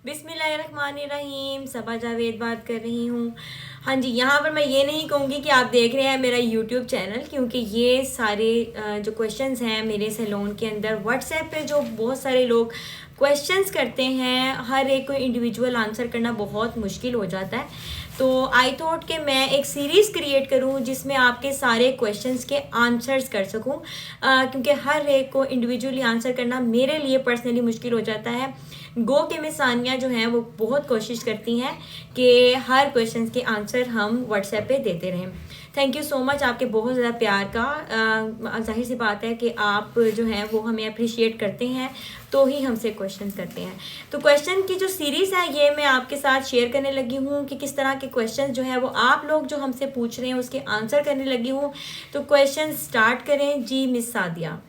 बिस्मिल्लाहिर्रहमानिर्रहीम। सबा जावेद बात कर रही हूँ। हाँ जी, यहाँ पर मैं ये नहीं कहूँगी कि आप देख रहे हैं मेरा यूट्यूब चैनल, क्योंकि ये सारे जो क्वेश्चंस हैं मेरे सैलून के अंदर व्हाट्सएप पे जो बहुत सारे लोग क्वेश्चंस करते हैं, हर एक को इंडिविजुअल आंसर करना बहुत मुश्किल हो जाता है। तो आई थॉट कि मैं एक सीरीज़ क्रिएट करूं जिसमें आपके सारे क्वेश्चंस के आंसर्स कर सकूं, क्योंकि हर एक को इंडिविजुअली आंसर करना मेरे लिए पर्सनली मुश्किल हो जाता है। गो के में सानिया जो हैं वो बहुत कोशिश करती हैं कि हर क्वेश्चंस के आंसर हम व्हाट्सएप पे देते रहें। थैंक यू सो मच आपके बहुत ज़्यादा प्यार का। जाहिर सी बात है कि आप जो हैं वो हमें अप्रिशिएट करते हैं तो ही हमसे क्वेश्चन करते हैं। तो क्वेश्चन की जो सीरीज़ है ये मैं आपके साथ शेयर करने लगी हूँ कि किस तरह के क्वेश्चन जो है वो आप लोग जो हमसे पूछ रहे हैं उसके आंसर करने लगी हूँ। तो क्वेश्चन स्टार्ट करें जी मिस सादिया।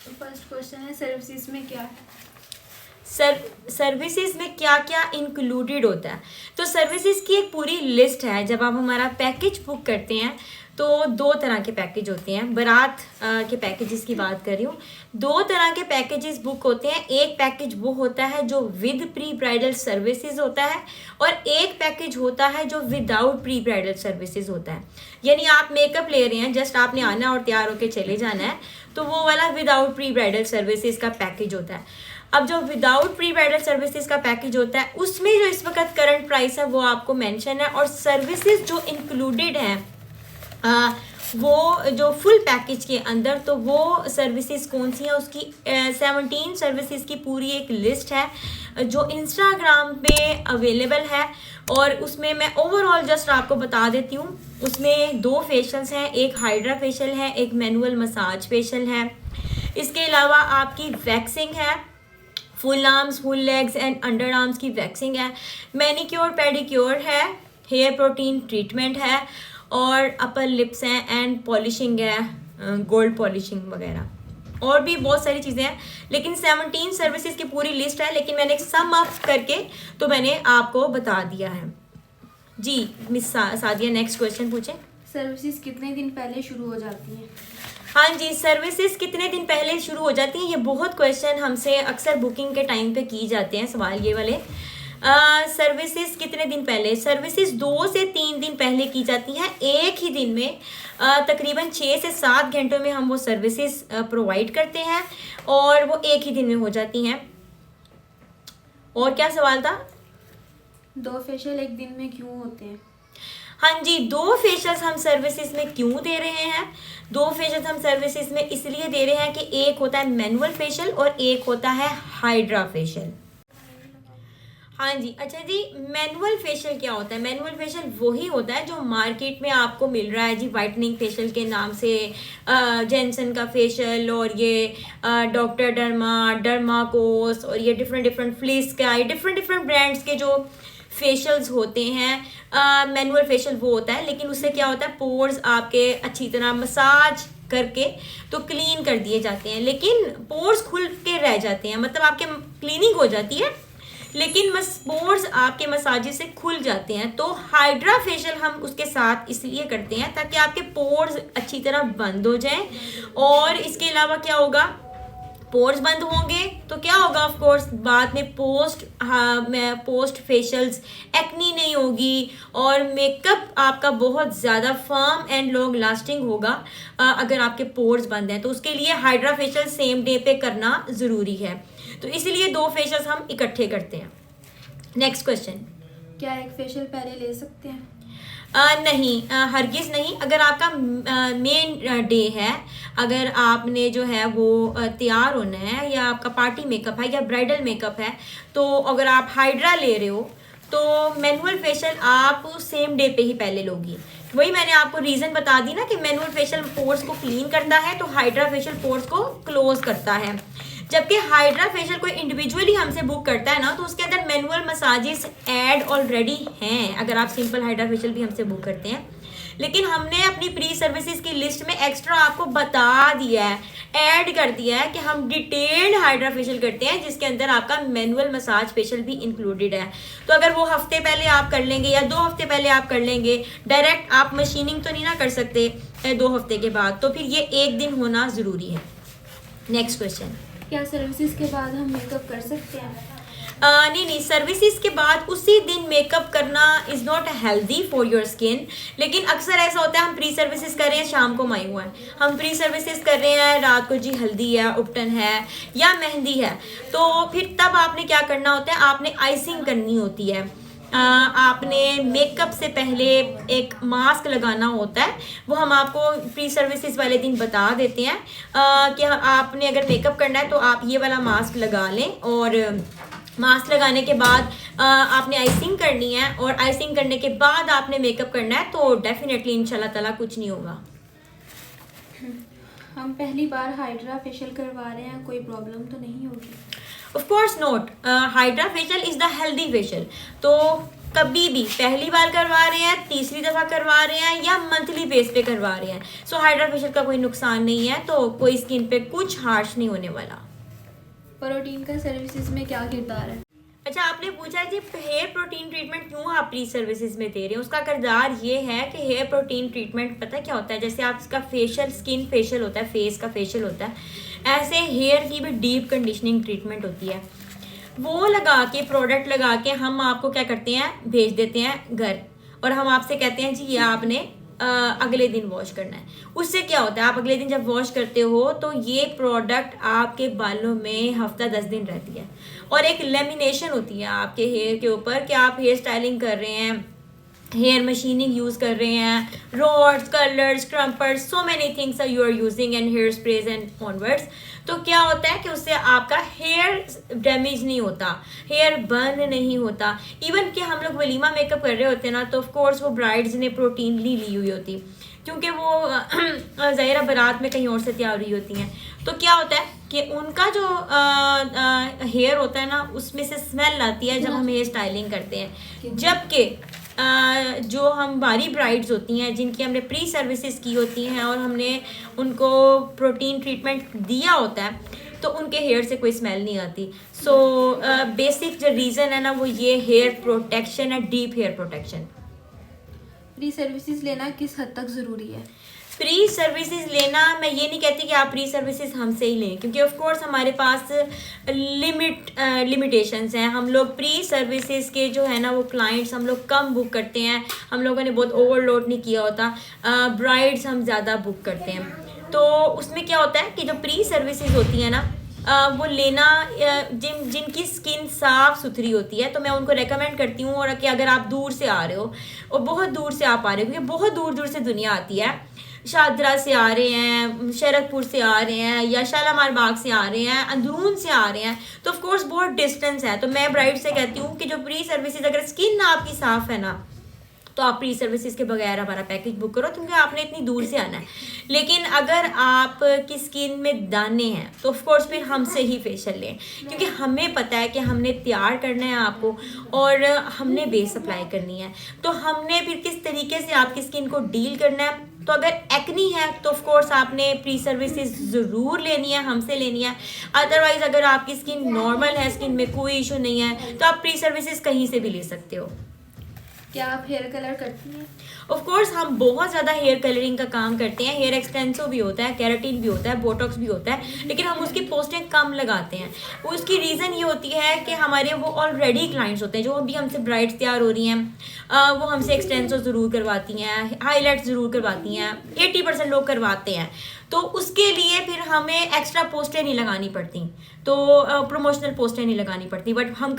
तो फर्स्ट क्वेश्चन है, सर्विसेज में क्या है? सर्विसेज में क्या क्या इंक्लूडेड होता है? तो सर्विसेज की एक पूरी लिस्ट है। जब आप हमारा पैकेज बुक करते हैं तो 2 तरह के पैकेज होते हैं। बारात के पैकेजेस की बात कर रही हूँ। 2 तरह के पैकेजेस बुक होते हैं। एक पैकेज वो होता है जो विद प्री ब्राइडल सर्विसेज होता है, और एक पैकेज होता है जो विदाउट प्री ब्राइडल सर्विसेज होता है। यानी आप मेकअप ले रहे हैं, जस्ट आपने आना और तैयार होकर चले जाना है, तो वो वाला विदाउट प्री ब्राइडल सर्विसेज का पैकेज होता है। अब जो विदाउट प्री ब्राइडल सर्विसेज का पैकेज होता है उसमें जो इस वक्त करंट प्राइस है वो आपको मेंशन है, और सर्विसेज जो इंक्लूडेड हैं वो जो फुल पैकेज के अंदर, तो वो सर्विसेज कौन सी हैं उसकी 17 सर्विसेज की पूरी एक लिस्ट है जो इंस्टाग्राम पे अवेलेबल है। और उसमें मैं ओवरऑल जस्ट आपको बता देती हूँ। उसमें 2 फेशियल्स हैं, एक हाइड्रा फेशियल है, एक मैनुअल मसाज फेशियल है। इसके अलावा आपकी वैक्सिंग है, full arms, full legs and under arms की वैक्सिंग है, मैनिक्योर पेडिक्योर है, हेयर प्रोटीन ट्रीटमेंट है, और अपर लिप्स हैं एंड पॉलिशिंग है, गोल्ड पॉलिशिंग वगैरह, और भी बहुत सारी चीज़ें हैं। लेकिन 17 सर्विसेज की पूरी लिस्ट है, लेकिन मैंने सम अप करके तो मैंने आपको बता दिया है। जी मिस सादिया, नेक्स्ट क्वेश्चन पूछें। सर्विसेज कितने दिन पहले शुरू हो जाती हैं? हाँ जी, सर्विसेज कितने दिन पहले शुरू हो जाती हैं? ये बहुत क्वेश्चन हमसे अक्सर बुकिंग के टाइम पे की जाते हैं, सवाल ये वाले। सर्विसेज कितने दिन पहले? सर्विसेज 2 से 3 दिन पहले की जाती हैं। एक ही दिन में तकरीबन 6 से 7 घंटों में हम वो सर्विसेज प्रोवाइड करते हैं, और वो एक ही दिन में हो जाती हैं। और क्या सवाल था? 2 फेशियल एक दिन में क्यों होते हैं? हाँ जी, 2 फेशियल्स हम सर्विसेज में क्यों दे रहे हैं? 2 फेशियल्स हम सर्विसेज में इसलिए दे रहे हैं कि एक होता है मैनुअल फेशियल और एक होता है हाइड्रा फेशियल। हाँ जी, अच्छा जी, मैनुअल फेशियल क्या होता है? मैनुअल फेशियल वही होता है जो मार्केट में आपको मिल रहा है जी, वाइटनिंग फेशियल के नाम से, जेंसन का फेशियल, और ये डॉक्टर डर्माकोस, और ये डिफरेंट फ्लिस का, ये डिफरेंट ब्रांड्स के जो फेशियल्स होते हैं। मैनुअल फेशियल वो होता है, लेकिन उससे क्या होता है, पोर्स आपके अच्छी तरह मसाज करके तो क्लीन कर दिए जाते हैं, लेकिन पोर्स खुल के रह जाते हैं। मतलब आपके क्लीनिंग हो जाती है लेकिन पोर्स आपके मसाजेस से खुल जाते हैं। तो हाइड्रा फेशियल हम उसके साथ इसलिए करते हैं ताकि आपके पोर्स अच्छी तरह बंद हो जाएं। और इसके अलावा क्या होगा, पोर्स बंद होंगे तो क्या होगा, ऑफ कोर्स बाद में पोस्ट फेशियल्स एक्नी नहीं होगी, और मेकअप आपका बहुत ज़्यादा फर्म एंड लॉन्ग लास्टिंग होगा अगर आपके पोर्स बंद हैं। तो उसके लिए हाइड्रा फेशियल सेम डे पे करना ज़रूरी है, तो इसीलिए 2 फेशियल्स हम इकट्ठे करते हैं। Next question. क्या एक फेशियल पहले ले सकते हैं? नहीं, हरगिज़ नहीं। अगर आपका मेन डे है, अगर आपने जो है वो तैयार होना है, या आपका पार्टी मेकअप है या ब्राइडल मेकअप है, तो अगर आप हाइड्रा ले रहे हो तो मैनुअल फेशियल आप सेम डे पे ही पहले लोगी। वही मैंने आपको रीज़न बता दी ना कि मैनुअल फेशियल पोर्स को क्लीन करता है, तो हाइड्रा फेशियल पोर्स को क्लोज करता है। जबकि हाइड्रा फेशियल कोई इंडिविजुअली हमसे बुक करता है ना, तो उसके अंदर मैनुअल मसाजेस ऐड ऑलरेडी हैं, अगर आप सिंपल हाइड्रा फेशियल भी हमसे बुक करते हैं। लेकिन हमने अपनी प्री सर्विसेज की लिस्ट में एक्स्ट्रा आपको बता दिया है, ऐड कर दिया है कि हम डिटेल्ड हाइड्रा फेशियल करते हैं जिसके अंदर आपका मैनुअल मसाज फेशियल भी इंक्लूडेड है। तो अगर वो हफ्ते पहले आप कर लेंगे या 2 हफ्ते पहले आप कर लेंगे, डायरेक्ट आप मशीनिंग तो नहीं ना कर सकते 2 हफ्ते के बाद, तो फिर ये एक दिन होना ज़रूरी है। Next question. क्या सर्विसेज के बाद हम मेकअप कर सकते हैं? नहीं नहीं, सर्विसेज के बाद उसी दिन मेकअप करना is not healthy for your skin. लेकिन अक्सर ऐसा होता है हम प्री सर्विसेज कर रहे हैं, शाम को माई हुआ है, हम प्री सर्विसेज कर रहे हैं रात को, जी हल्दी है, उपटन है या मेहंदी है, तो फिर तब आपने क्या करना होता है, आपने आइसिंग करनी होती है। आपने मेकअप से पहले एक मास्क लगाना होता है, वो हम आपको प्री सर्विसेज वाले दिन बता देते हैं कि आपने अगर मेकअप करना है तो आप ये वाला मास्क लगा लें, और मास्क लगाने के बाद आपने आइसिंग करनी है, और आइसिंग करने के बाद आपने मेकअप करना है, तो डेफिनेटली इंशाल्लाह ताला कुछ नहीं होगा। हम पहली बार हाइड्रा फेशियल करवा रहे हैं, कोई प्रॉब्लम तो नहीं होगी? Of course not, hydra facial is the healthy facial. तो कभी भी पहली बार करवा रहे हैं, तीसरी दफ़ा करवा रहे हैं या मंथली बेस पे करवा रहे हैं, सो हाइड्रा फेशियल का कोई नुकसान नहीं है, तो कोई स्किन पे कुछ हार्श नहीं होने वाला। प्रोटीन का सर्विसेज में क्या किरदार है? अच्छा, आपने पूछा जी हेयर प्रोटीन ट्रीटमेंट क्यों आप प्री सर्विसेज में दे रहे हैं। उसका किरदार ये है कि हेयर प्रोटीन ट्रीटमेंट पता क्या होता है, जैसे आपका फेशियल स्किन फेशियल होता है, फेस का फेशियल होता है, ऐसे हेयर की भी डीप कंडीशनिंग ट्रीटमेंट होती है। वो लगा के, प्रोडक्ट लगा के हम आपको क्या करते हैं, भेज देते हैं घर, और हम आपसे कहते हैं जी ये आपने अगले दिन वॉश करना है। उससे क्या होता है, आप अगले दिन जब वॉश करते हो तो ये प्रोडक्ट आपके बालों में हफ्ता 10 दिन रहती है, और एक लेमिनेशन होती है आपके हेयर के ऊपर कि आप हेयर स्टाइलिंग कर रहे हैं, हेयर मशीनिंग यूज़ कर रहे हैं, rods, colours, crimpers, so many things you are using and hair sprays and onwards. तो क्या होता है कि उससे आपका हेयर डैमेज नहीं होता, हेयर बर्न नहीं होता। इवन कि हम लोग वलीमा मेकअप कर रहे होते हैं ना, तो ऑफ कोर्स वो ब्राइड्स ने प्रोटीन ली हुई होती, क्योंकि वो ज़ाहिरा बारात में कहीं और से तैयार हुई होती हैं। तो क्या होता है कि उनका जो हेयर होता है ना, उसमें से स्मेल आती है जब हम हेयर स्टाइलिंग करते हैं। जबकि जो हम बारी ब्राइड्स होती हैं, जिनकी हमने प्री सर्विसेज की होती हैं और हमने उनको प्रोटीन ट्रीटमेंट दिया होता है, तो उनके हेयर से कोई स्मेल नहीं आती। सो बेसिक जो रीज़न है ना, वो ये हेयर प्रोटेक्शन है, deep hair protection. Pre services लेना किस हद तक ज़रूरी है? प्री सर्विसेज लेना, मैं ये नहीं कहती कि आप प्री सर्विसेज हमसे ही लें, क्योंकि ऑफ कोर्स हमारे पास लिमिटेशंस हैं। हम लोग प्री सर्विसेज के जो है ना वो क्लाइंट्स हम लोग कम बुक करते हैं, हम लोगों ने बहुत ओवरलोड नहीं किया होता, ब्राइड्स हम ज़्यादा बुक करते हैं। तो उसमें क्या होता है कि जो प्री सर्विसेज होती है ना, वो लेना जिनकी स्किन साफ़ सुथरी होती है, तो मैं उनको रेकमेंड करती हूँ। और कि अगर आप दूर से आ रहे हो, और बहुत दूर से आप आ रहे हो, क्योंकि बहुत दूर दूर से दुनिया आती है, शादरा से आ रहे हैं, शरकपुर से आ रहे हैं, या शालामार बाग से आ रहे हैं, अंदरून से आ रहे हैं, तो ऑफ कोर्स बहुत डिस्टेंस है। तो मैं ब्राइड से कहती हूँ कि जो प्री सर्विसेज, अगर स्किन आपकी साफ़ है ना, तो आप प्री सर्विसेज के बगैर हमारा पैकेज बुक करो, क्योंकि आपने इतनी दूर से आना है। लेकिन अगर आपकी स्किन में दाने हैं तो ऑफ कोर्स फिर हमसे ही फेशियल लें, क्योंकि हमें पता है कि हमने तैयार करना है आपको, और हमने बेस अप्लाई करनी है, तो हमने फिर किस तरीके से आपकी स्किन को डील करना है। तो अगर एक्नी है तो ऑफ कोर्स आपने प्री सर्विसेज ज़रूर लेनी है, हमसे लेनी है। अदरवाइज़ अगर आपकी स्किन नॉर्मल है, स्किन में कोई इशू नहीं है, तो आप प्री सर्विसेज कहीं से भी ले सकते हो। क्या आप हेयर कलर करती हैं? ऑफ कोर्स हम बहुत ज़्यादा हेयर कलरिंग का काम करते हैं। हेयर एक्सटेंसो भी होता है, केराटिन भी होता है, बोटॉक्स भी होता है, लेकिन हम उसकी पोस्टें कम लगाते हैं। उसकी रीज़न ये होती है कि हमारे वो ऑलरेडी क्लाइंट्स होते हैं, जो अभी हमसे ब्राइड्स तैयार हो रही हैं, वो हमसे एक्सटेंसो ज़रूर करवाती हैं, हाईलाइट ज़रूर करवाती हैं, 80% लोग करवाते हैं। तो उसके लिए फिर हमें एक्स्ट्रा पोस्टें नहीं लगानी पड़ती, तो प्रमोशनल पोस्टें नहीं लगानी पड़ती, बट हम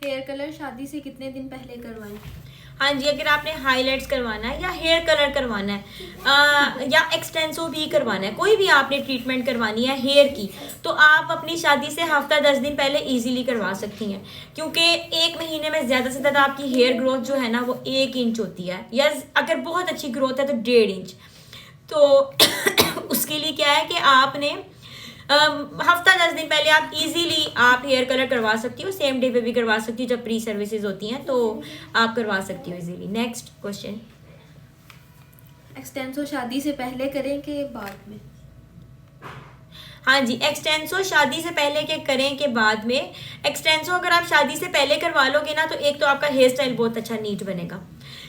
हेयर कलर शादी से कितने दिन पहले करवाएं? हाँ जी, अगर आपने हाईलाइट्स करवाना है या हेयर कलर करवाना है या एक्सटेंसो भी करवाना है, कोई भी आपने ट्रीटमेंट करवानी है हेयर की, तो आप अपनी शादी से हफ्ता 10 दिन पहले इजीली करवा सकती हैं, क्योंकि 1 महीने में ज़्यादा से ज़्यादा आपकी हेयर ग्रोथ जो है ना वो 1 इंच होती है, या अगर बहुत अच्छी ग्रोथ है तो 1.5 इंच। तो उसके लिए क्या है कि आपने हफ्ता 10 दिन पहले आप इजीली आप हेयर कलर करवा सकती हो, सेम डे पे भी करवा सकती हो। जब प्री सर्विसेज होती हैं तो आप करवा सकती हो इजीली। नेक्स्ट क्वेश्चन, एक्सटेंसो शादी से पहले करें कि बाद में? हाँ जी, एक्सटेंसो शादी से पहले के करें कि बाद में। एक्सटेंसो अगर आप शादी से पहले करवा लोगे ना, तो एक तो आपका हेयर स्टाइल बहुत अच्छा नीट बनेगा,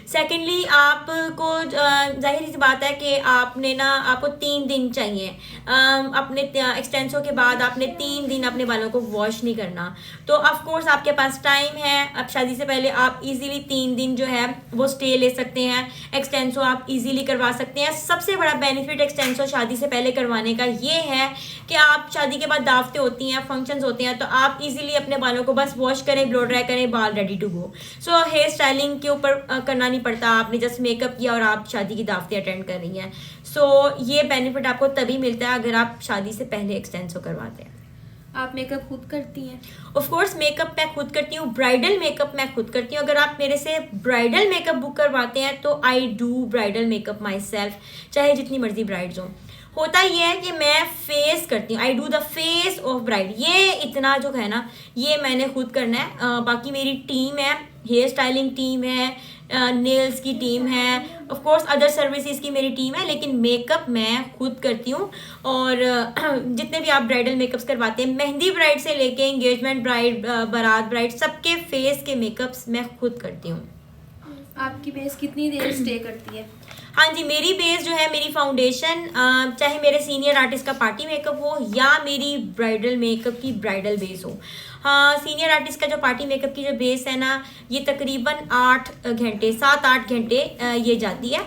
सेकेंडली आपको जाहिर सी बात है कि आपको 3 दिन चाहिए अपने एक्सटेंसो के बाद आपने 3 दिन अपने बालों को वॉश नहीं करना। तो ऑफ कोर्स आपके पास टाइम है, अब शादी से पहले आप इजीली 3 दिन जो है वो स्टे ले सकते हैं, एक्सटेंसो आप इजीली करवा सकते हैं। सबसे बड़ा बेनिफिट एक्सटेंसो शादी से पहले करवाने का ये है कि आप शादी के बाद दावतें होती हैं, फंक्शंस होते हैं, तो आप इजीली अपने बालों को बस वॉश करें, ब्लो ड्राई करें, बाल ready to go. So hair styling के ऊपर करना नहीं पड़ता, आपने जस्ट मेकअप किया और आप शादी की दावतें अटेंड कर रही हैं। सो ये बेनिफिट आपको तभी मिलता है अगर आप शादी से पहले एक्सटेंसो करवाते हैं। आप मेकअप खुद करती हैं? ऑफ कोर्स मेकअप मैं खुद करती हूँ, ब्राइडल मेकअप मैं खुद करती हूँ। अगर आप मेरे से ब्राइडल मेकअप बुक करवाते हैं तो I do bridal makeup my self, चाहे जितनी मर्जी ब्राइड्स हो। होता ये है कि मैं फेस करती हूँ, I do the face of bride. ये इतना जो है ना, ये मैंने खुद करना है। बाकी मेरी टीम है, हेयर स्टाइलिंग टीम है, नेल्स की टीम है, ऑफ कोर्स अदर सर्विसेज की मेरी टीम है, लेकिन मेकअप मैं खुद करती हूँ। और जितने भी आप ब्राइडल मेकअप्स करवाते हैं, मेहंदी ब्राइड से लेके एंगेजमेंट ब्राइड, बारात ब्राइड, सबके फेस के मेकअप्स मैं खुद करती हूँ। आपकी बेस कितनी देर स्टे करती है? हाँ जी, मेरी बेस जो है, मेरी फाउंडेशन, चाहे मेरे सीनियर आर्टिस्ट का पार्टी मेकअप हो या मेरी ब्राइडल मेकअप की ब्राइडल बेस हो। हाँ, सीनियर आर्टिस्ट का जो पार्टी मेकअप की जो बेस है ना, ये तकरीबन 7-8 घंटे ये जाती है।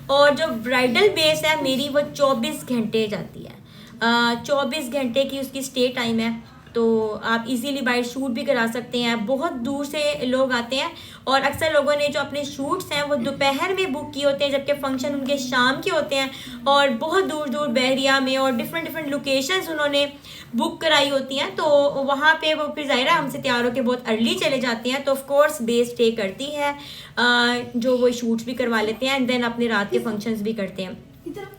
और जो ब्राइडल बेस है मेरी, वो 24 घंटे जाती है। 24 घंटे की उसकी स्टे टाइम है। तो आप इजीली बाय शूट भी करा सकते हैं। बहुत दूर से लोग आते हैं और अक्सर लोगों ने जो अपने शूट्स हैं वो दोपहर में बुक किए होते हैं, जबकि फंक्शन उनके शाम के होते हैं। और बहुत दूर दूर बहरिया में और डिफरेंट लोकेशंस उन्होंने बुक कराई होती हैं। तो वहाँ पे वो फिर ज़ाहिर है हमसे तैयार होकर बहुत अर्ली चले जाते हैं। तो ऑफ कोर्स बेस स्टे करती है, जो वो शूट्स भी करवा लेते हैं एंड देन अपने रात के फंक्शंस भी करते हैं।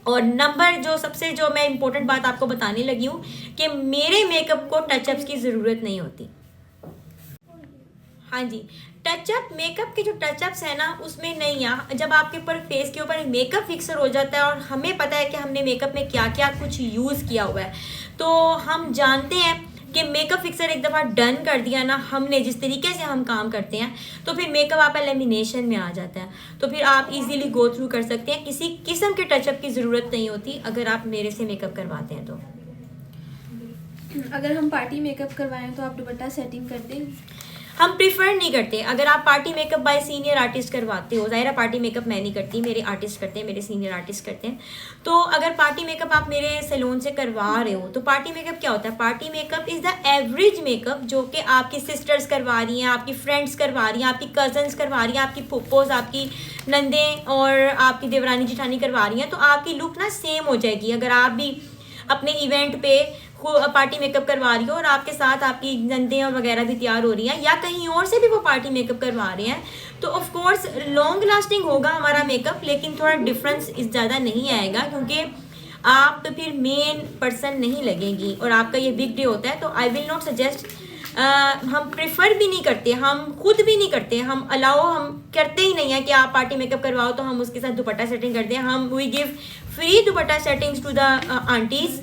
और नंबर जो मैं इम्पोर्टेंट बात आपको बताने लगी हूँ कि मेरे मेकअप को टचअप्स की ज़रूरत नहीं होती। हाँ जी, टचअप, मेकअप के जो टचअप्स है ना, उसमें नहीं है। जब आपके ऊपर फेस के ऊपर मेकअप फिक्सर हो जाता है और हमें पता है कि हमने मेकअप में क्या क्या कुछ यूज़ किया हुआ है, तो हम जानते हैं कि मेकअप फिक्सर एक दफ़ा डन कर दिया ना हमने, जिस तरीके से हम काम करते हैं, तो फिर मेकअप आपका लेमिनेशन में आ जाता है। तो फिर आप इजीली गो थ्रू कर सकते हैं, किसी किस्म के टचअप की ज़रूरत नहीं होती अगर आप मेरे से मेकअप करवाते हैं। तो अगर हम पार्टी मेकअप करवाएं तो आप दुपट्टा सेटिंग कर दें? हम प्रीफर नहीं करते। अगर आप party makeup bye senior artist करवाते हो, ज़ाहिर है पार्टी मेकअप मैं नहीं करती, मेरे आर्टिस्ट करते हैं, मेरे सीनियर आर्टिस्ट करते हैं। तो अगर पार्टी मेकअप आप मेरे सैलून से करवा रहे हो, तो पार्टी मेकअप क्या होता है? Party makeup is the average makeup, जो कि आपकी सिस्टर्स करवा रही हैं, आपकी फ्रेंड्स करवा रही हैं, आपकी कजन्स करवा रही हैं, आपकी फूफोज, आपकी नंदें और आपकी देवरानी जिठानी करवा रही हैं। तो आपकी लुक ना सेम हो जाएगी। अगर आप भी अपने इवेंट पे पार्टी मेकअप करवा रही हो और आपके साथ आपकी नंदें और वगैरह भी तैयार हो रही हैं, या कहीं और से भी वो पार्टी मेकअप करवा रहे हैं, तो ऑफ कोर्स लॉन्ग लास्टिंग होगा हमारा मेकअप, लेकिन थोड़ा डिफरेंस ज़्यादा नहीं आएगा, क्योंकि आप फिर मेन पर्सन नहीं लगेंगी और आपका ये बिग डे होता है। तो आई विल नॉट सजेस्ट, हम प्रेफर भी नहीं करते, हम खुद भी नहीं करते, हम हम करते ही नहीं है कि आप पार्टी मेकअप करवाओ तो हम उसके साथ दुपट्टा सेटिंग करते हैं। हम we give free dupatta settings to the aunties,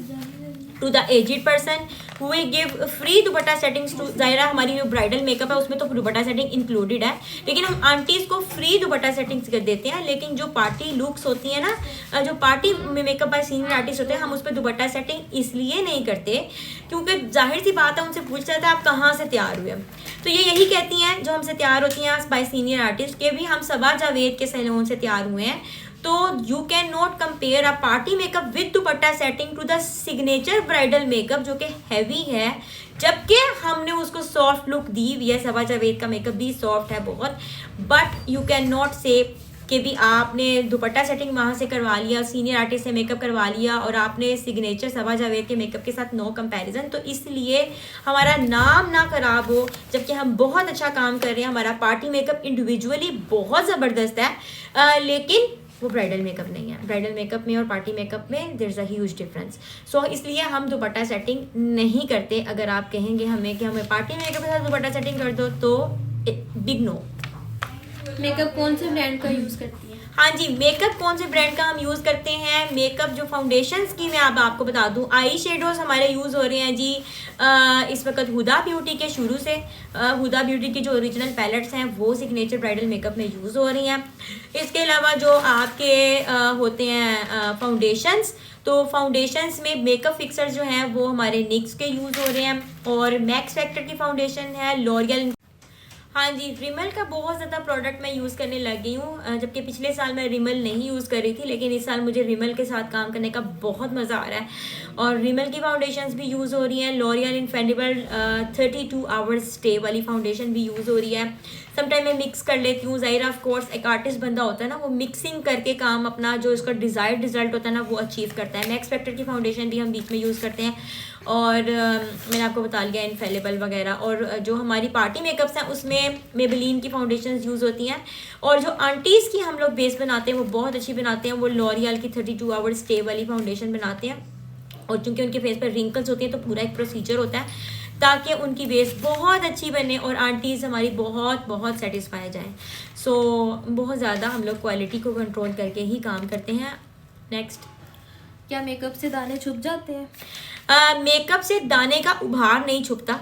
to the aged person, we give free dupatta settings to, ज़ाहिरा हमारी जो ब्राइडल मेकअप है उसमें तो दुपट्टा सेटिंग इंक्लूडेड है, लेकिन हम आंटीज़ को फ्री दुपट्टा सेटिंग्स कर देते हैं। लेकिन जो पार्टी लुक्स होती है ना, जो पार्टी में मेकअप बाय सीनियर आर्टिस्ट होते हैं, हम उस पर दुपट्टा सेटिंग इसलिए नहीं करते क्योंकि जाहिर सी बात है, उनसे पूछा जाता है आप कहाँ से तैयार हुए। तो ये यही कहती हैं जो हमसे तैयार होती हैं बाय सीनियर आर्टिस्ट के भी हम सबा जावेद के सैलून से तैयार हुए हैं। तो you can not compare a party makeup with dupatta setting to the signature bridal makeup, जो कि हैवी है, जबकि हमने उसको सॉफ्ट लुक दी हुई है। सबा जावेद का मेकअप भी सॉफ्ट है बहुत, बट यू कैन नॉट से कि भी आपने दुपट्टा सेटिंग वहाँ से करवा लिया, सीनियर आर्टिस्ट से मेकअप करवा लिया और आपने सिग्नेचर सबा जावेद के मेकअप के साथ नो कंपैरिजन। तो इसलिए हमारा नाम ना खराब हो, जबकि हम बहुत अच्छा काम कर रहे हैं। हमारा पार्टी मेकअप इंडिविजुअली बहुत ज़बरदस्त है, लेकिन वो ब्राइडल मेकअप नहीं है। ब्राइडल मेकअप में और पार्टी मेकअप में there is a huge difference. So इसलिए हम दुपट्टा सेटिंग नहीं करते। अगर आप कहेंगे हमें कि हमें पार्टी मेकअप के साथ दुपट्टा सेटिंग कर दो, तो बिग नो। मेकअप कौन से ब्रांड का यूज़ करती हैं? हाँ जी, मेकअप कौन से ब्रांड का हम यूज़ करते हैं? मेकअप जो फाउंडेशंस की मैं अब आपको बता दूं, आई शेडोज़ हमारे यूज़ हो रहे हैं जी इस वक्त हुदा ब्यूटी के शुरू से। हुदा ब्यूटी की जो ओरिजिनल पैलेट्स हैं वो सिग्नेचर ब्राइडल मेकअप में यूज़ हो रही हैं। इसके अलावा जो आपके होते हैं फाउंडेशंस, तो फाउंडेशंस में मेकअप फिक्सर जो हैं वो हमारे निक्स के यूज़ हो रहे हैं, और मैक्स फैक्टर की फाउंडेशन है, लॉरियल। हाँ जी, रिमल का बहुत ज़्यादा प्रोडक्ट मैं यूज़ करने लग गई हूँ, जबकि पिछले साल मैं रिमल नहीं यूज़ कर रही थी, लेकिन इस साल मुझे रिमल के साथ काम करने का बहुत मज़ा आ रहा है। और रिमल की फाउंडेशंस भी यूज़ हो रही हैं, लॉरियल इनफेंडिबल 32 आवर्स स्टे वाली फाउंडेशन भी यूज़ हो रही है। समटाइम मैं मिक्स कर लेती हूँ, ज़ाहिर ऑफ कोर्स एक आर्टिस्ट बंदा होता है ना, वो मिक्सिंग करके काम अपना जो उसका डिज़ायर्ड रिजल्ट होता है ना वो अचीव करता है। मैक्स फैक्टर की फाउंडेशन भी हम बीच में यूज़ करते हैं, और मैंने आपको बता लिया इनफेलेबल वगैरह। और जो हमारी पार्टी मेकअप्स हैं उसमें मेबेलिन की फाउंडेशंस यूज़ होती हैं, और जो आंटीज़ की हम लोग बेस बनाते हैं वो बहुत अच्छी बनाते हैं, वो लॉरियल की 32 आवर्स स्टे वाली फाउंडेशन बनाते हैं। और चूँकि उनके फेस पर रिंकल्स होती हैं तो पूरा एक प्रोसीजर होता है ताकि उनकी बेस बहुत अच्छी बने और आंटीज़ हमारी बहुत बहुत सेटिस्फाई जाएँ। सो बहुत ज़्यादा हम लोग क्वालिटी को कंट्रोल करके ही काम करते हैं। नेक्स्ट, क्या मेकअप से दाने छुप जाते हैं? मेकअप से दाने का उभार नहीं छुपता,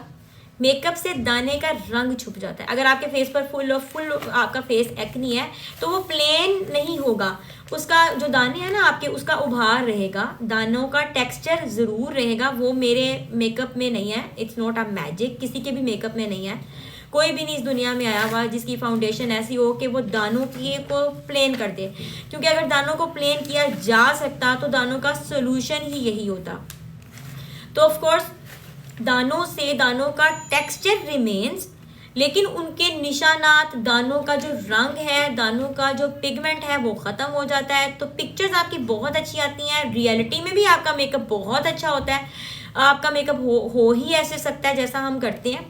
मेकअप से दाने का रंग छुप जाता है। अगर आपके फेस पर फुल आपका फेस एक्नी है तो वो प्लेन नहीं होगा, उसका जो दाने हैं ना आपके, उसका उभार रहेगा, दानों का टेक्सचर ज़रूर रहेगा। वो मेरे मेकअप में नहीं है, इट्स नॉट अ मैजिक, किसी के भी मेकअप में नहीं है। कोई भी नहीं इस दुनिया में आया हुआ जिसकी फाउंडेशन ऐसी हो कि वो दानों की को प्लेन कर दे, क्योंकि अगर दानों को प्लेन किया जा सकता तो दानों का सोल्यूशन ही यही होता। तो ऑफ कोर्स दानों का टेक्सचर रिमेन्स, लेकिन उनके निशानात, दानों का जो रंग है, दानों का जो पिगमेंट है वो ख़त्म हो जाता है। तो पिक्चर्स आपकी बहुत अच्छी आती हैं, रियलिटी में भी आपका मेकअप बहुत अच्छा होता है। आपका मेकअप हो ही ऐसे सकता है जैसा हम करते हैं,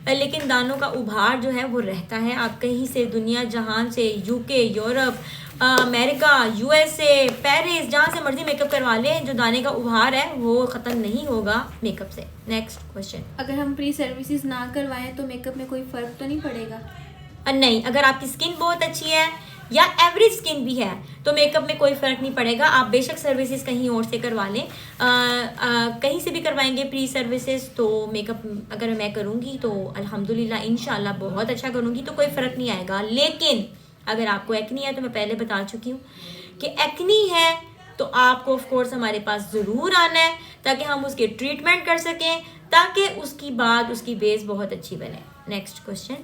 लेकिन दानों का उभार जो है वो रहता है। आप कहीं से दुनिया जहान से, UK, Europe, America, USA, Paris, जहाँ से मर्जी मेकअप करवा लें, जो दाने का उभार है वो ख़त्म नहीं होगा मेकअप से। नेक्स्ट क्वेश्चन, अगर हम प्री सर्विसेज ना करवाएं तो मेकअप में कोई फ़र्क तो नहीं पड़ेगा? नहीं, अगर आपकी स्किन बहुत अच्छी है या एवरेज स्किन भी है तो मेकअप में कोई फ़र्क नहीं पड़ेगा। आप बेशक सर्विसेज कहीं और से करवा लें, कहीं से भी करवाएंगे प्री सर्विसेज, तो मेकअप अगर मैं करूँगी तो अल्हम्दुलिल्लाह इंशाल्लाह बहुत अच्छा करूँगी, तो कोई फ़र्क नहीं आएगा। लेकिन अगर आपको एक्नी है तो मैं पहले बता चुकी हूँ कि एक्नी है तो आपको ऑफ कोर्स हमारे पास ज़रूर आना है ताकि हम उसके ट्रीटमेंट कर सकें, ताकि उसकी बाद उसकी बेस बहुत अच्छी बने। नेक्स्ट क्वेश्चन,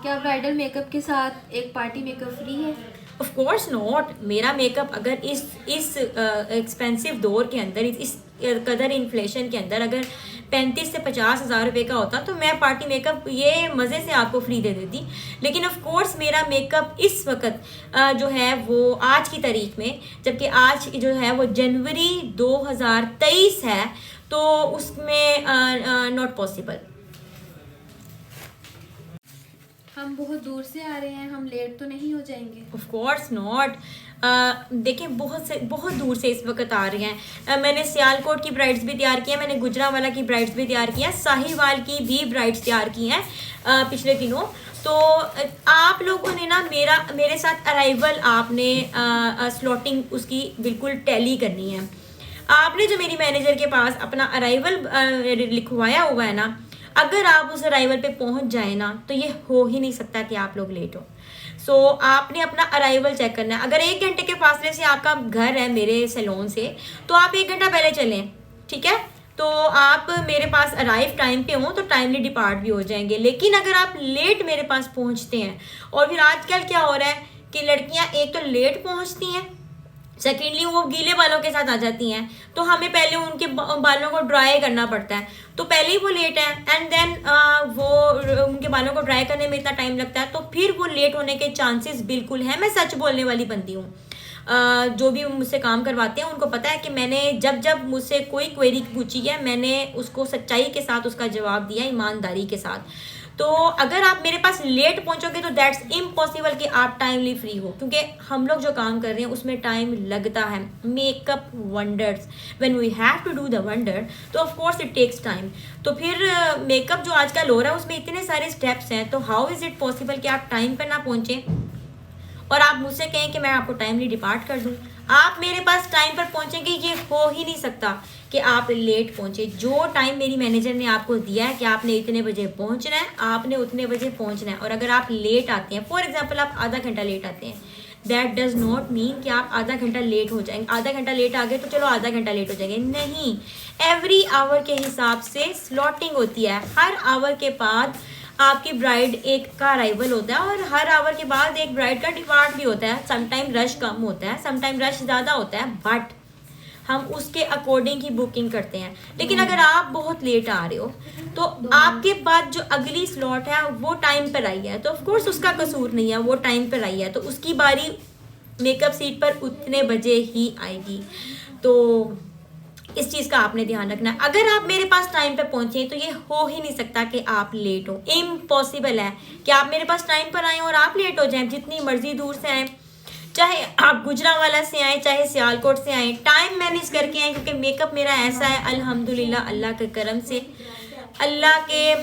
क्या ब्राइडल मेकअप के साथ एक पार्टी मेकअप फ्री है? Of course not. मेरा मेकअप अगर इस एक्सपेंसिव दौर के अंदर, इस कदर इन्फ्लेशन के अंदर अगर 35 से 50 हज़ार रुपये का होता तो मैं पार्टी मेकअप ये मज़े से आपको फ्री दे देती। लेकिन ऑफ कोर्स मेरा मेकअप इस वक्त जो है वो आज की तारीख में, जबकि आज जो है वो जनवरी 2023 है, तो उसमें नॉट पॉसिबल। हम बहुत दूर से आ रहे हैं, हम लेट तो नहीं हो जाएंगे? Of course not. देखिए बहुत दूर से इस वक्त आ रही हैं। मैंने सियालकोट की ब्राइड्स भी तैयार की हैं, मैंने गुजरावाला की ब्राइड्स भी तैयार की हैं, साहिवाल की भी ब्राइड्स तैयार की हैं पिछले दिनों। तो आप लोगों ने ना मेरे साथ अराइवल आपने स्लॉटिंग उसकी बिल्कुल टैली करनी है। आपने जो मेरी मैनेजर के पास अपना अराइवल लिखवाया हुआ है ना, अगर आप उस अराइवल पे पहुंच जाए ना तो ये हो ही नहीं सकता कि आप लोग लेट हो। सो आपने अपना अराइवल चेक करना है। अगर 1 घंटे के फासले से आपका घर है मेरे सैलून से तो आप 1 घंटा पहले चलें, ठीक है? तो आप मेरे पास अराइव टाइम पे हों तो टाइमली डिपार्ट भी हो जाएंगे। लेकिन अगर आप लेट मेरे पास पहुंचते हैं, और फिर आजकल क्या हो रहा है कि लड़कियां एक तो लेट पहुंचती हैं, सेकेंडली वो गीले बालों के साथ आ जाती हैं, तो हमें पहले उनके बालों को ड्राई करना पड़ता है, तो पहले ही वो लेट है, एंड देन वो उनके बालों को ड्राई करने में इतना टाइम लगता है, तो फिर वो लेट होने के चांसेस बिल्कुल हैं। मैं सच बोलने वाली बंदी हूँ। जो भी मुझसे काम करवाते हैं उनको पता है कि मैंने जब मुझसे कोई क्वेरी पूछी है मैंने उसको सच्चाई के साथ उसका जवाब दिया, ईमानदारी के साथ। तो अगर आप मेरे पास लेट पहुंचोगे तो दैट्स इम्पॉसिबल कि आप टाइमली फ्री हो, क्योंकि हम लोग जो काम कर रहे हैं उसमें टाइम लगता है। Makeup wonders, when we have to do the wonder, तो of course it takes time. तो फिर मेकअप जो आजकल हो रहा है उसमें इतने सारे स्टेप्स हैं, तो हाउ इज़ इट पॉसिबल कि आप टाइम पर ना पहुँचें? और आप मुझसे कहें कि मैं आपको टाइमली डिपार्ट कर दूं, आप मेरे पास टाइम पर पहुंचेंगे, ये हो ही नहीं सकता कि आप लेट पहुंचे। जो टाइम मेरी मैनेजर ने आपको दिया है कि आपने इतने बजे पहुंचना है, आपने उतने बजे पहुंचना है। और अगर आप लेट आते हैं, फॉर एग्जांपल आप आधा घंटा लेट आते हैं, दैट डज नॉट मीन कि आप आधा घंटा लेट हो जाएंगे। आधा घंटा लेट आ गए तो चलो आधा घंटा लेट हो जाएंगे, नहीं। एवरी आवर के हिसाब से स्लॉटिंग होती है। हर आवर के बाद आपकी ब्राइड एक का अराइवल होता है और हर आवर के बाद एक ब्राइड का डिपार्ट भी होता है। समटाइम रश कम होता है, समटाइम रश ज़्यादा होता है, बट हम उसके अकॉर्डिंग ही बुकिंग करते हैं। लेकिन अगर आप बहुत लेट आ रहे हो तो आपके बाद जो अगली स्लॉट है वो टाइम पर आई है, तो ऑफ कोर्स उसका कसूर नहीं है, वो टाइम पर आई है तो उसकी बारी मेकअप सीट पर उतने बजे ही आएगी। तो इस चीज़ का आपने ध्यान रखना है। अगर आप मेरे पास टाइम पे पहुंचे तो ये हो ही नहीं सकता कि आप लेट हो। इम्पॉसिबल है कि आप मेरे पास टाइम पर आए और आप लेट हो जाएं। जितनी मर्जी दूर से आए, चाहे आप गुजरांवाला से आए, चाहे सियालकोट से आए, टाइम मैनेज करके आए, क्योंकि मेकअप मेरा ऐसा है अल्हम्दुलिल्लाह, अल्लाह के करम से, अल्लाह के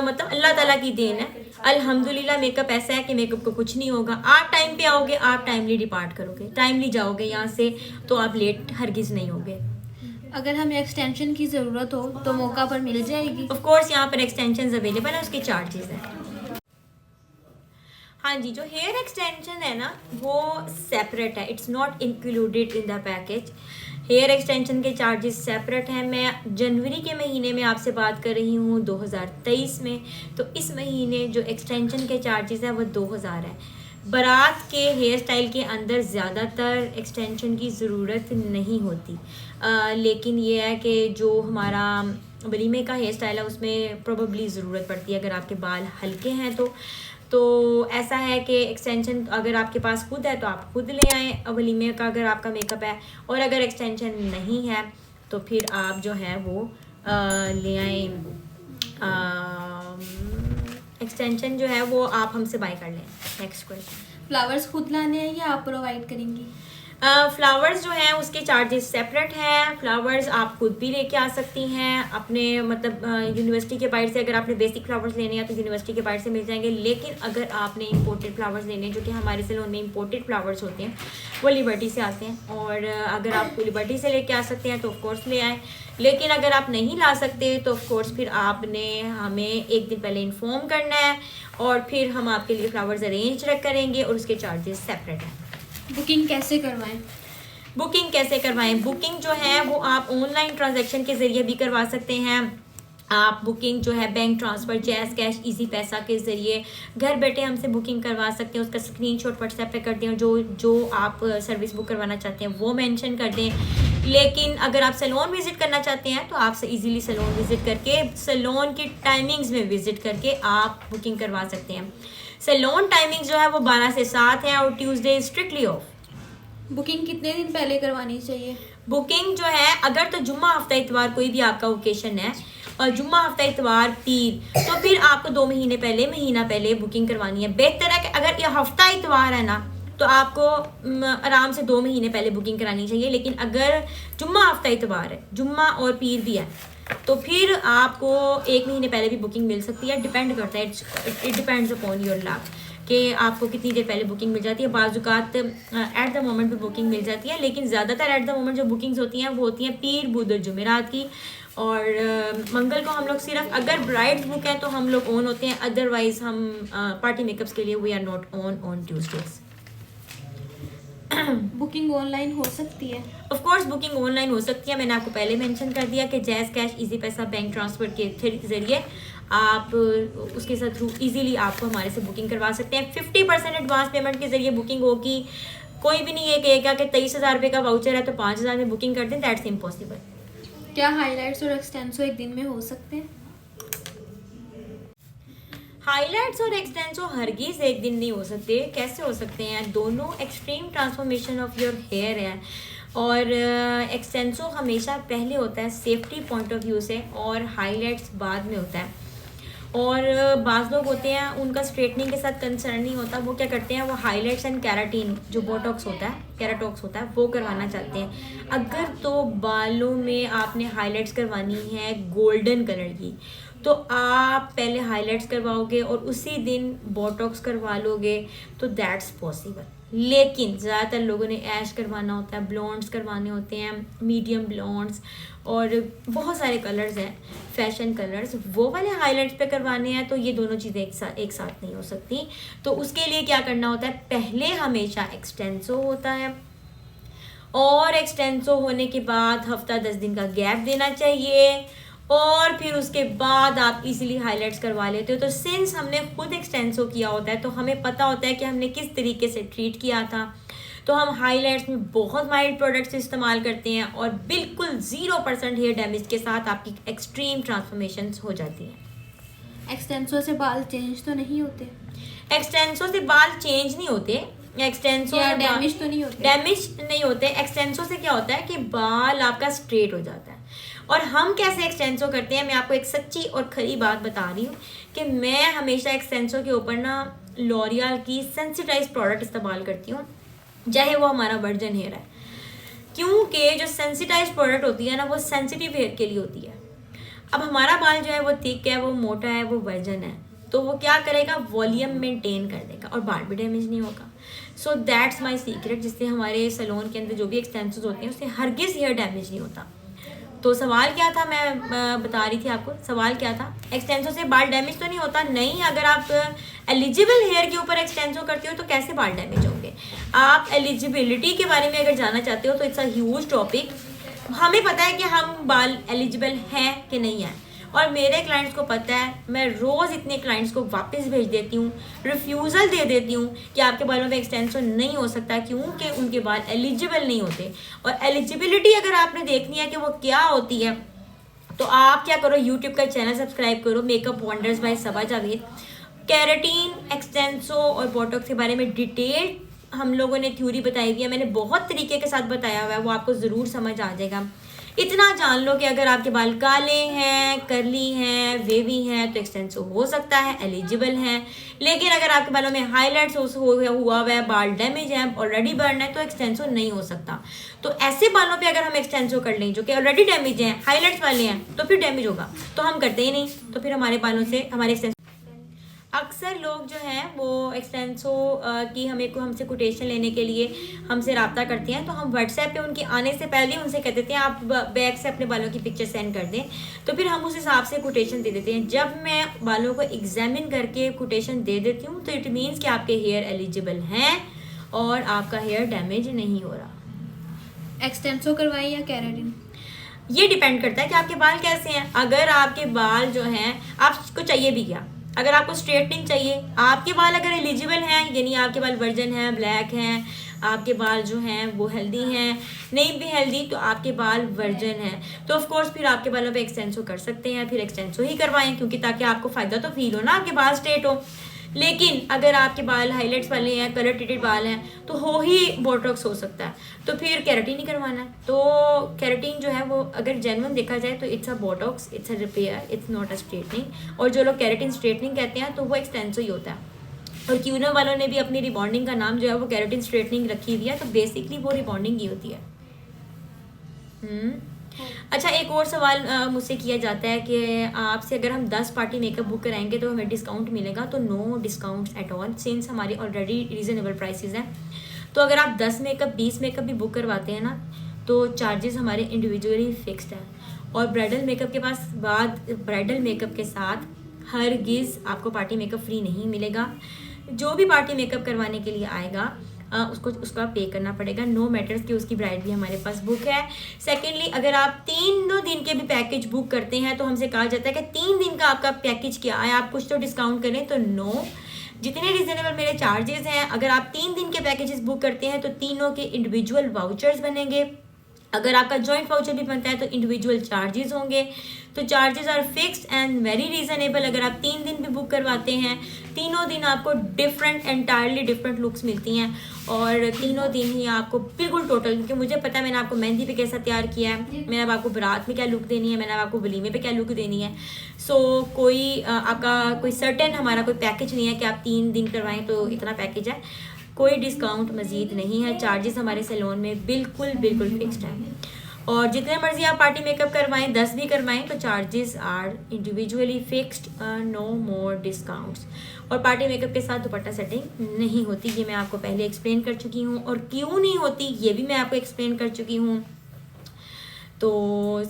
मतलब अल्लाह ताला की देन है। अल्हम्दुलिल्लाह मेकअप ऐसा है कि मेकअप को कुछ नहीं होगा। आप टाइम पे आओगे, आप टाइमली डिपार्ट करोगे, टाइमली जाओगे यहाँ से, तो आप लेट हरगिज़ नहीं होगे। अगर हमें एक्सटेंशन की ज़रूरत हो तो मौका पर मिल जाएगी? ऑफ कोर्स यहाँ पर एक्सटेंशन अवेलेबल है, उसके चार्जेस हैं। हाँ जी, जो हेयर एक्सटेंशन है ना वो सेपरेट है, it's not included in the package. Hair extension के चार्जेस सेपरेट हैं। मैं जनवरी के महीने में आपसे बात कर रही हूँ 2023 में, तो इस महीने जो एक्सटेंशन के चार्जेस हैं वो 2000 है। बारात के हेयर स्टाइल के अंदर ज़्यादातर एक्सटेंशन की ज़रूरत नहीं होती, लेकिन ये है कि जो हमारा वलीमे का हेयर स्टाइल है उसमें प्रोबेबली ज़रूरत पड़ती है अगर आपके बाल हल्के हैं तो ऐसा है कि एक्सटेंशन अगर आपके पास खुद है तो आप खुद ले आएँ वलीमे का अगर आपका मेकअप है, और अगर एक्सटेंशन नहीं है तो फिर आप जो है वो ले आएँ। एक्सटेंशन जो है वो आप हमसे बाय कर लें। नेक्स्ट क्वेश्चन, फ्लावर्स खुद लाने हैं या आप प्रोवाइड करेंगी? फ्लावर्स जो हैं उसके चार्जेस सेपरेट हैं। फ्लावर्स आप खुद भी लेके आ सकती हैं अपने मतलब यूनिवर्सिटी के बाहर से। अगर आपने बेसिक फ्लावर्स लेने हैं तो यूनिवर्सिटी के बाहर से मिल जाएंगे, लेकिन अगर आपने इंपोर्टेड फ्लावर्स लेने हैं, जो कि हमारे सैलून में इंपोर्टेड फ्लावर्स होते हैं, वो लिबर्टी से आते हैं, और अगर आप लिबर्टी से लेके आ सकते हैं तो ऑफकोर्स ले आएँ। लेकिन अगर आप नहीं ला सकते तो ऑफकोर्स फिर आपने हमें एक दिन पहले इन्फॉर्म करना है और फिर हम आपके लिए फ्लावर्स अरेंज करेंगे और उसके चार्जेस सेपरेट हैं। बुकिंग कैसे करवाएं? बुकिंग कैसे करवाएं? बुकिंग जो है वो आप ऑनलाइन ट्रांजैक्शन के ज़रिए भी करवा सकते हैं। आप बुकिंग जो है bank transfer, jazz cash, easy पैसा के ज़रिए घर बैठे हमसे बुकिंग करवा सकते हैं। उसका स्क्रीनशॉट व्हाट्सएप पे कर दें, जो आप सर्विस बुक करवाना चाहते हैं वो मेंशन कर दें। लेकिन अगर आप सैलून विज़िट करना चाहते हैं तो आप इजीली सैलून विज़िट करके, सैलून की टाइमिंग्स में विज़िट करके आप बुकिंग करवा सकते हैं। सैलून टाइमिंग्स जो है वो 12 से 7 है और ट्यूसडे स्ट्रिक्टली ऑफ। बुकिंग कितने दिन पहले करवानी चाहिए? बुकिंग जो है अगर तो जुम्मा हफ्ता इतवार कोई भी आपका ओकेशन है और जुम्मा हफ्ता इतवार पीर, तो फिर आपको 2 महीने पहले, महीना पहले बुकिंग करवानी है। बेहतर है कि अगर ये हफ्ता इतवार है ना तो आपको आराम से 2 महीने पहले बुकिंग करानी चाहिए। लेकिन अगर जुम्मा हफ्ता इतवार है, जुम्मा और पीर भी है, तो फिर आपको 1 महीने पहले भी बुकिंग मिल सकती है। डिपेंड करता है, it depends upon your luck कि आपको कितनी देर पहले बुकिंग मिल जाती है। बाज़ुकात एट द मोमेंट भी बुकिंग मिल जाती है, लेकिन ज़्यादातर एट द मोमेंट जो बुकिंग्स होती हैं वो होती हैं पीर, बुध और जुमेरात की। और मंगल को हम लोग सिर्फ अगर ब्राइड्स बुक हैं तो हम लोग ऑन होते हैं, अदरवाइज़ हम पार्टी मेकअप्स के लिए we are not on Tuesdays. Booking online हो सकती है? ऑफ कोर्स बुकिंग ऑनलाइन हो सकती है। मैंने आपको पहले मेंशन कर दिया कि जैज़ कैश, इजी पैसा, बैंक ट्रांसफ़र के ज़रिए आप उसके साथ थ्रू इजीली आपको हमारे से बुकिंग करवा सकते हैं। 50% एडवांस पेमेंट के ज़रिए बुकिंग होगी। कोई भी नहीं ये कहेगा कि 23,000 रुपये का वाउचर है तो 5,000 में बुकिंग कर दें, दैट्स इम्पॉसिबल। क्या हाईलाइट्स और एक्सटेंसो एक दिन में हो सकते हैं? हाइलाइट्स और एक्सटेंसो हरगिज़ एक दिन नहीं हो सकते। कैसे हो सकते हैं? दोनों extreme transformation of your hair है, और एक्सटेंसो हमेशा पहले होता है सेफ्टी पॉइंट ऑफ व्यू से, और हाइलाइट्स बाद में होता है। और बाज़ लोग होते हैं उनका स्ट्रेटनिंग के साथ कंसर्न नहीं होता, वो क्या करते हैं, वो हाइलाइट्स एंड कैराटीन जो बोटॉक्स होता है, कैराटॉक्स होता है, वो करवाना चाहते हैं। अगर तो बालों में आपने हाइलाइट्स करवानी है गोल्डन कलर की, तो आप पहले हाइलाइट्स करवाओगे और उसी दिन बोटॉक्स करवा लोगे, तो दैट्स पॉसिबल। लेकिन ज़्यादातर लोगों ने ऐश करवाना होता है, ब्लॉन्ड्स करवाने होते हैं, मीडियम ब्लॉन्ड्स, और बहुत सारे कलर्स हैं, फैशन कलर्स, वो वाले हाईलाइट्स पे करवाने हैं, तो ये दोनों चीज़ें एक साथ नहीं हो सकती। तो उसके लिए क्या करना होता है, पहले हमेशा एक्सटेंसो होता है, और एक्सटेंसो होने के बाद हफ्ता 10 दिन का गैप देना चाहिए, और फिर उसके बाद आप इजीली हाइलाइट्स करवा लेते हो। तो सिंस हमने खुद एक्सटेंसो किया होता है तो हमें पता होता है कि हमने किस तरीके से ट्रीट किया था। तो हम हाइलाइट्स में बहुत माइल्ड प्रोडक्ट्स इस्तेमाल करते हैं और बिल्कुल 0% हेयर डैमेज के साथ आपकी एक्सट्रीम ट्रांसफॉर्मेशन हो जाती है। एक्सटेंसो से बाल चेंज तो नहीं होते? एक्सटेंसो से बाल चेंज नहीं होते, एक्सटेंसो या डैमेज तो नहीं होते? डैमेज नहीं होते। एक्सटेंसो से क्या होता है कि बाल आपका स्ट्रेट हो जाता है। और हम कैसे एक्सटेंसो करते हैं, मैं आपको एक सच्ची और खरी बात बता रही हूँ कि मैं हमेशा एक्सटेंसो के ऊपर ना लॉरियल की सेंसिटाइज प्रोडक्ट इस्तेमाल करती हूँ, चाहे वो हमारा वर्जन हेयर है, क्योंकि जो सेंसिटाइज प्रोडक्ट होती है ना वो सेंसिटिव हेयर के लिए होती है। अब हमारा बाल जो है वो थिक है, वो मोटा है, वो वर्जन है, तो वो क्या करेगा, वॉल्यूम मेंटेन कर देगा और बाल भी डैमेज नहीं होगा। सो दैट्स माई सीक्रेट, जिससे हमारे सैलून के अंदर जो भी एक्सटेंसोस होते हैं उससे हरगिज़ हेयर डैमेज नहीं होता। तो सवाल क्या था, मैं बता रही थी आपको, सवाल क्या था, एक्सटेंसो से बाल डैमेज तो नहीं होता? नहीं, अगर आप एलिजिबल हेयर के ऊपर एक्सटेंसो करते हो तो कैसे बाल डैमेज होंगे। आप एलिजिबिलिटी के बारे में अगर जानना चाहते हो तो इट्स अ ह्यूज टॉपिक। हमें पता है कि हम बाल एलिजिबल हैं कि नहीं हैं, और मेरे क्लाइंट्स को पता है। मैं रोज़ इतने क्लाइंट्स को वापस भेज देती हूँ, रिफ्यूज़ल दे देती हूँ कि आपके बालों में एक्सटेंसो नहीं हो सकता क्योंकि उनके बाल एलिजिबल नहीं होते। और एलिजिबिलिटी अगर आपने देखनी है कि वो क्या होती है तो आप क्या करो, यूट्यूब का चैनल सब्सक्राइब करो, मेकअप वंडर्स बाय सबा जावेद। केराटिन, एक्सटेंसो और बोटॉक्स के बारे में डिटेल हम लोगों ने थ्योरी बताई हुई है, मैंने बहुत तरीके के साथ बताया हुआ है, वो आपको ज़रूर समझ आ जाएगा। इतना जान लो कि अगर आपके बाल काले हैं, करली हैं, वेवी हैं तो एक्सटेंसो हो सकता है, एलिजिबल हैं। लेकिन अगर आपके बालों में हाईलाइट्स हुआ है, बाल डैमेज है, ऑलरेडी बर्न है, तो एक्सटेंसो नहीं हो सकता। तो ऐसे बालों पे अगर हम एक्सटेंसो कर लें जो कि ऑलरेडी डैमेज हैं, हाईलाइट्स वाले हैं, तो फिर डैमेज होगा, तो हम करते ही नहीं। तो फिर हमारे बालों से हमारे एक्सटेंसो, अक्सर लोग जो हैं वो एक्सटेंसो की हमसे कोटेशन लेने के लिए हमसे रब्ता करते हैं, तो हम व्हाट्सएप पे उनके आने से पहले उनसे कह देते हैं आप बैग से अपने बालों की पिक्चर सेंड कर दें, तो फिर हम उस हिसाब से कोटेशन दे देते हैं। जब मैं बालों को एग्जामिन करके कोटेशन दे देती हूँ तो इट मीन्स कि आपके हेयर एलिजिबल हैं और आपका हेयर डैमेज नहीं हो रहा। एक्सटेंसो करवाई या केराटिन? ये डिपेंड करता है कि आपके बाल कैसे हैं। अगर आपके बाल जो हैं, आपको चाहिए भी क्या, अगर आपको स्ट्रेटनिंग चाहिए, आपके बाल अगर एलिजिबल हैं, यानी आपके बाल वर्जन हैं, ब्लैक हैं, आपके बाल जो हैं वो हेल्दी हैं, नहीं भी हेल्दी तो आपके बाल वर्जन हैं, तो ऑफ कोर्स फिर आपके बालों पे एक्सटेंसो कर सकते हैं, फिर एक्सटेंसो ही करवाएं, क्योंकि ताकि आपको फ़ायदा तो फील हो ना, आपके बाल स्ट्रेट हो। लेकिन अगर आपके बाल हाईलाइट्स वाले हैं, कलर ट्रीटेड बाल हैं, तो हो ही बोटॉक्स हो सकता है, तो फिर केराटिन ही करवाना है। तो केराटिन जो है वो अगर जेन्युइन देखा जाए तो it's a Botox, it's a repair, it's not a straightening. और जो लोग केराटिन स्ट्रेटनिंग कहते हैं तो वो एक्सटेंसो ही होता है। और क्यूनो वालों ने भी अपनी रिबॉन्डिंग का नाम जो है वो केराटिन स्ट्रेटनिंग रखी हुई है, तो बेसिकली वो रिबॉन्डिंग ही होती है। अच्छा, एक और सवाल मुझसे किया जाता है कि आपसे अगर हम 10 पार्टी मेकअप बुक कराएंगे तो हमें डिस्काउंट मिलेगा? तो no discounts at all, since हमारी ऑलरेडी रीज़नेबल प्राइसेस हैं। तो अगर आप 10 मेकअप 20 मेकअप भी बुक करवाते हैं ना तो चार्जेस हमारे इंडिविजुअली फिक्स्ड हैं। और ब्राइडल मेकअप के साथ हरगिज़ आपको पार्टी मेकअप फ्री नहीं मिलेगा। जो भी पार्टी मेकअप करवाने के लिए आएगा उसका पे करना पड़ेगा, नो मैटर्स कि उसकी ब्राइड भी हमारे पास बुक है। सेकेंडली, अगर आप 3 दिन के भी पैकेज बुक करते हैं तो हमसे कहा जाता है कि 3 दिन का आपका पैकेज क्या है, आप कुछ तो डिस्काउंट करें, तो नो, जितने रिजनेबल मेरे चार्जेस हैं। अगर आप 3 दिन के पैकेजेस बुक करते हैं तो तीनों के इंडिविजुअल वाउचर्स बनेंगे। अगर आपका जॉइंट वाउचर भी बनता है तो इंडिविजुअल चार्जेस होंगे। तो charges are fixed and very reasonable. अगर आप 3 दिन भी बुक करवाते हैं, तीनों दिन आपको एंटायरली डिफरेंट लुक्स मिलती हैं, और तीनों दिन ही आपको बिल्कुल टोटल, क्योंकि मुझे पता है मैंने आपको मेहंदी पे कैसा तैयार किया है, मैंने अब आपको बारात में क्या लुक देनी है, मैंने अब आपको वलीमे पे क्या लुक देनी है। सो आपका कोई सर्टेन हमारा कोई पैकेज नहीं है कि आप 3 दिन करवाएं तो इतना पैकेज है, कोई डिस्काउंट मज़ीद नहीं है। चार्जेस हमारे सैलून में बिल्कुल फिक्स्ड है। और जितने मर्जी आप पार्टी मेकअप करवाएं, 10 भी करवाएं, तो charges are individually fixed, no more discounts. और पार्टी मेकअप के साथ दुपट्टा सेटिंग नहीं होती, ये मैं आपको पहले एक्सप्लेन कर चुकी हूँ, और क्यों नहीं होती ये भी मैं आपको एक्सप्लेन कर चुकी हूँ। तो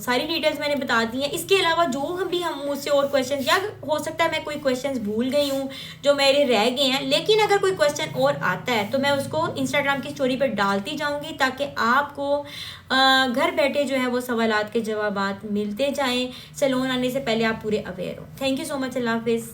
सारी डिटेल्स मैंने बता दी हैं। इसके अलावा जो हम मुझसे और क्वेश्चन, या हो सकता है मैं कोई क्वेश्चंस भूल गई हूँ जो मेरे रह गए हैं, लेकिन अगर कोई क्वेश्चन और आता है तो मैं उसको इंस्टाग्राम की स्टोरी पर डालती जाऊँगी, ताकि आपको घर बैठे जो है वो सवालात के जवाबात मिलते जाएँ। सैलून आने से पहले आप पूरे अवेयर हो। Thank you so much. अल्लाह हाफिज़।